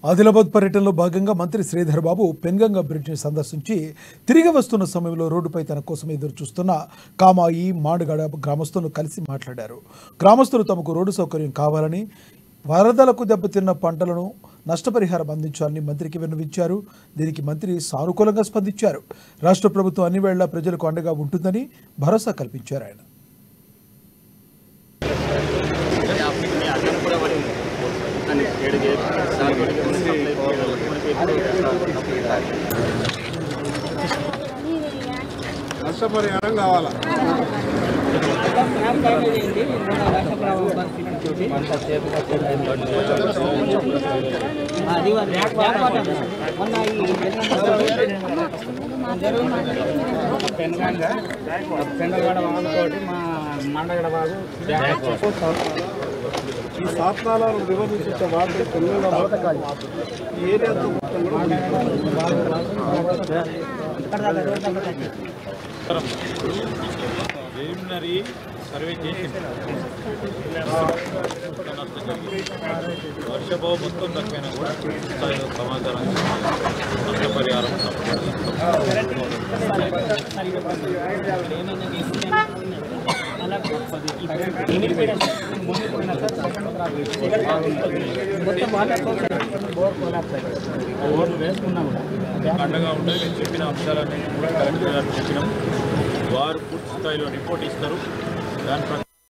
ఆదిలాబాద్ పర్యటనలో భాగంగా మంత్రి శ్రీధర్ బాబు పెన్గంగ బ్రిడ్జిని సందర్శించి తిరిగి వస్తున్న సమయంలో రోడ్డుపై తన కోసం ఎదురు చూస్తున్న కామాయి మాడుగడ గ్రామస్తులను కలిసి మాట్లాడారు. గ్రామస్తులు తమకు రోడ్డు సౌకర్యం కావాలని, వరదలకు దెబ్బతిన్న పంటలను నష్టపరిహారం అందించాలని మంత్రికి విన్నవించారు. దీనికి మంత్రి సానుకూలంగా స్పందించారు. రాష్ట్ర ప్రభుత్వం అన్ని వేళలా ప్రజలకు అండగా ఉంటుందని భరోసా కల్పించారు. ఆయన నష్టపరిహారం కావాలా? ఈ సాత్నాలను నిర్వహించే వాటి ఈ ఏరియాతో ప్రిలిమినరీ సర్వే చేసి వర్షభావం మొత్తం తక్కువైనా కూడా స్థాయిలో సమాచారం నష్టపరిహారం అండగా ఉంటే మేము చెప్పిన అంశాలన్నీ కూడా కలెక్టర్ గారు చెప్పినాం. వారు పూర్తి స్థాయిలో రిపోర్ట్ ఇస్తారు. దాని